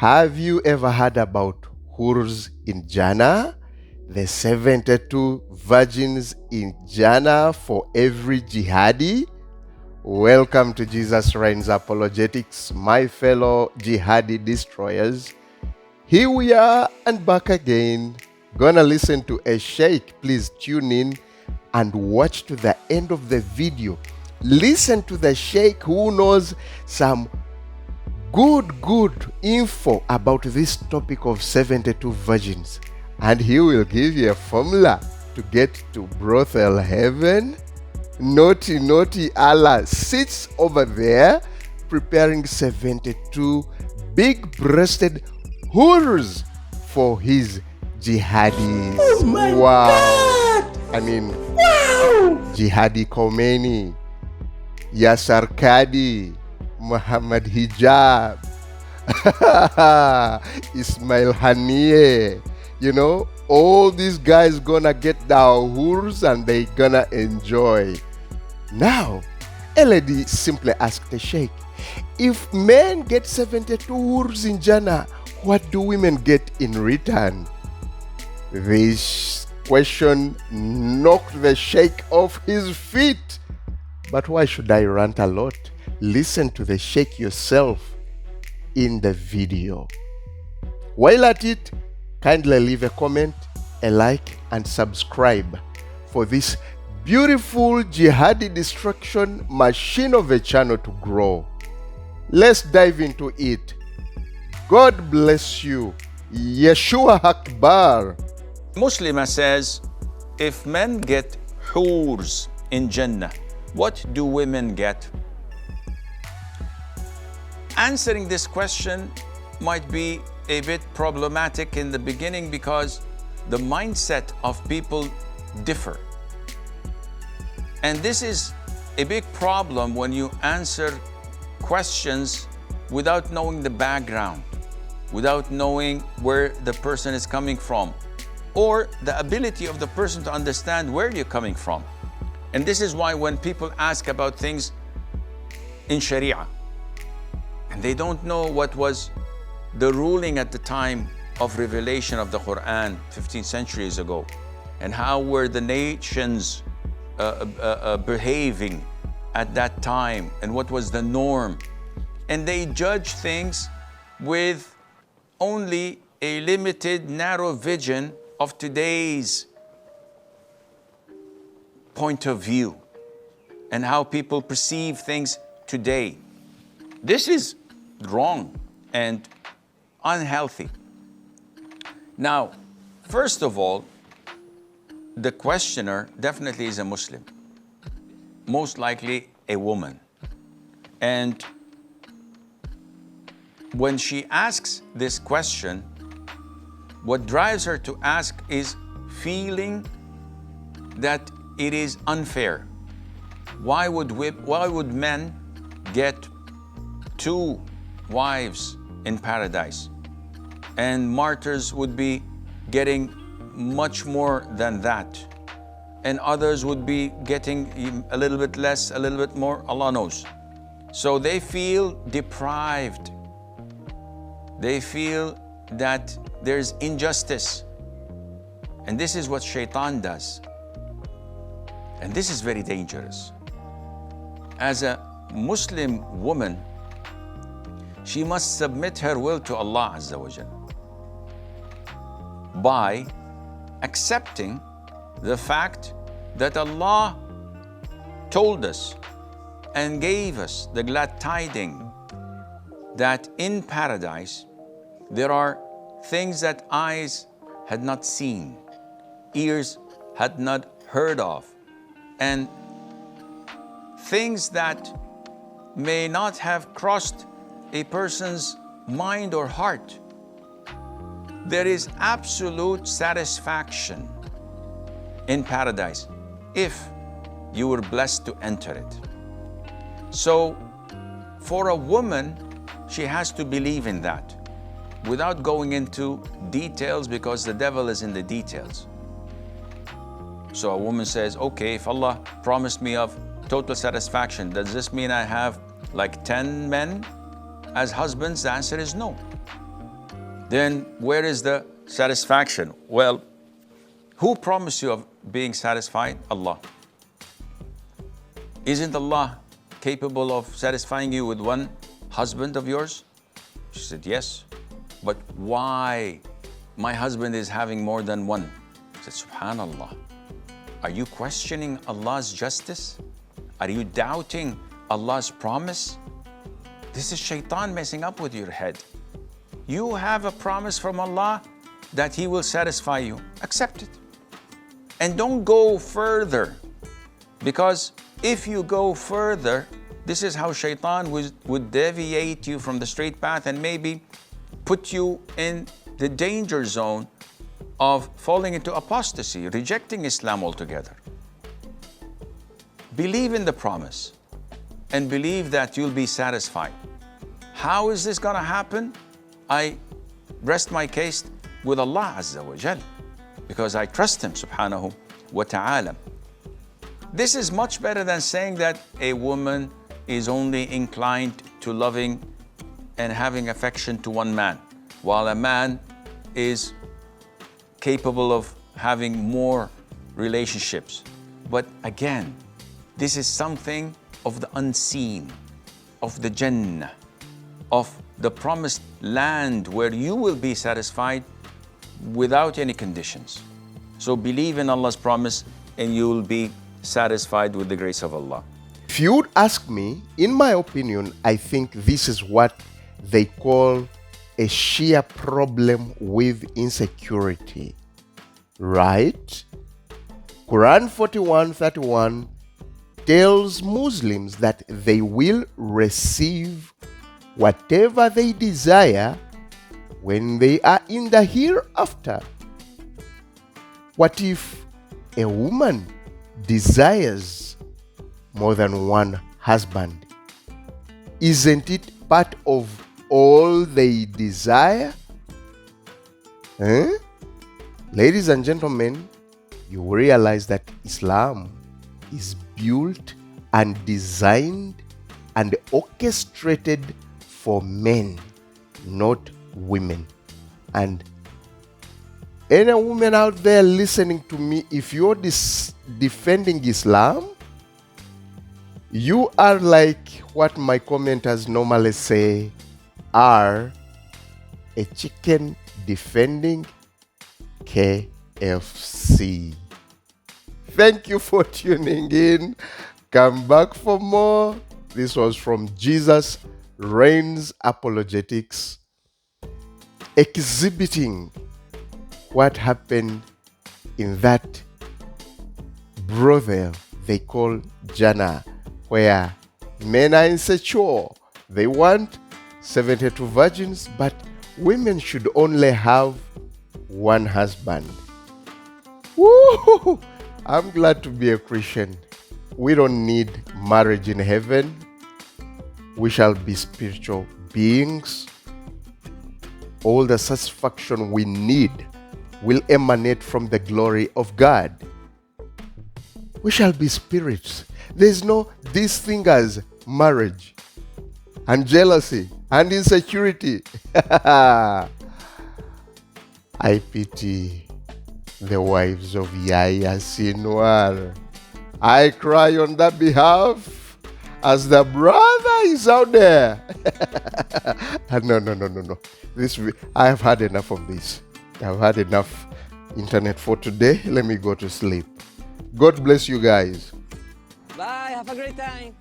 Have you ever heard about hooris in Jannah? The 72 virgins in Jannah for every jihadi? Welcome to Jesus Reigns Apologetics, my fellow jihadi destroyers. Here we are and back again. Gonna listen to a sheikh. Please tune in and watch to the end of the video. Listen to the sheikh who knows some good info about this topic of 72 virgins, and he will give you a formula to get to brothel heaven. Naughty Allah sits over there preparing 72 big-breasted hooris for his jihadis. Oh my God! I mean, Wow! Jihadi Khomeini, Yasar Kadi, Muhammad Hijab, Ismail Haniyeh, all these guys gonna get the hooris and they gonna enjoy. Now, a lady simply asked the sheikh, if men get 72 hooris in Jannah, what do women get in return? This question knocked the sheikh off his feet. But why should I rant a lot? Listen to the sheikh yourself in the video. While at it, kindly leave a comment, a like, and subscribe for this beautiful jihadi destruction machine of a channel to grow. Let's dive into it. God bless you. Yeshua Akbar. Muslima says, if men get hooris in Jannah, what do women get? Answering this question might be a bit problematic in the beginning because the mindset of people differ. And this is a big problem when you answer questions without knowing the background, without knowing where the person is coming from, or the ability of the person to understand where you're coming from. And this is why when people ask about things in Sharia, and they don't know what was the ruling at the time of revelation of the Quran 15 centuries ago, and how were the nations behaving at that time, and what was the norm. And they judge things with only a limited, narrow vision of today's point of view and how people perceive things today. This is wrong and unhealthy. Now, first of all, the questioner definitely is a Muslim, most likely a woman. And when she asks this question, what drives her to ask is feeling that it is unfair. Why would men get 2 wives in paradise, and martyrs would be getting much more than that, and others would be getting a little bit less, a little bit more, Allah knows. So they feel deprived. They feel that there's injustice. And this is what Shaitan does. And this is very dangerous. As a Muslim woman, she must submit her will to Allah Azza wa Jal by accepting the fact that Allah told us and gave us the glad tidings that in paradise there are things that eyes had not seen, ears had not heard of, and things that may not have crossed a person's mind or heart. There is absolute satisfaction in paradise if you were blessed to enter it. So for a woman, she has to believe in that without going into details, because the devil is in the details. So a woman says, okay, if Allah promised me of total satisfaction, does this mean I have like 10 men as husbands? The answer is no. then where is the satisfaction? Well, who promised you of being satisfied? Allah. Isn't Allah capable of satisfying you with one husband of yours? She said, yes. But why my husband is having more than one? I said, Subhanallah. Are you questioning Allah's justice? Are you doubting Allah's promise? This is shaitan messing up with your head. You have a promise from Allah that He will satisfy you. Accept it. And don't go further. Because if you go further, this is how shaitan would deviate you from the straight path and maybe put you in the danger zone of falling into apostasy, rejecting Islam altogether. Believe in the promise and believe that you'll be satisfied. How is this going to happen? I rest my case with Allah Azza wa Jal because I trust Him subhanahu wa ta'ala. This is much better than saying that a woman is only inclined to loving and having affection to one man, while a man is capable of having more relationships. But again, this is something of the unseen, of the jannah, of the promised land where you will be satisfied without any conditions. So believe in Allah's promise and you will be satisfied with the grace of Allah. If you would ask me, in my opinion, I think this is what they call a Shia problem with insecurity. Right? Quran 41:31 tells Muslims that they will receive whatever they desire when they are in the hereafter. What if a woman desires more than one husband? Isn't it part of all they desire? Ladies and gentlemen, you realize that Islam is built and designed and orchestrated for men, not women. And any woman out there listening to me, if you're defending Islam, you are like what my commenters normally say, are a chicken defending KFC. Thank you for tuning in. Come back for more. This was from Jesus Reigns Apologetics, exhibiting what happened in that brothel they call Jannah, where men are insecure. They want 72 virgins, but women should only have one husband. Woo! I'm glad to be a Christian. We don't need marriage in heaven. We shall be spiritual beings. All the satisfaction we need will emanate from the glory of God. We shall be spirits. There's no this thing as marriage and jealousy and insecurity. I pity the wives of Yahya Sinwar. I cry on that behalf as the brother is out there. No. I have had enough of this. I've had enough internet for today. Let me go to sleep. God bless you guys. Bye. Have a great time.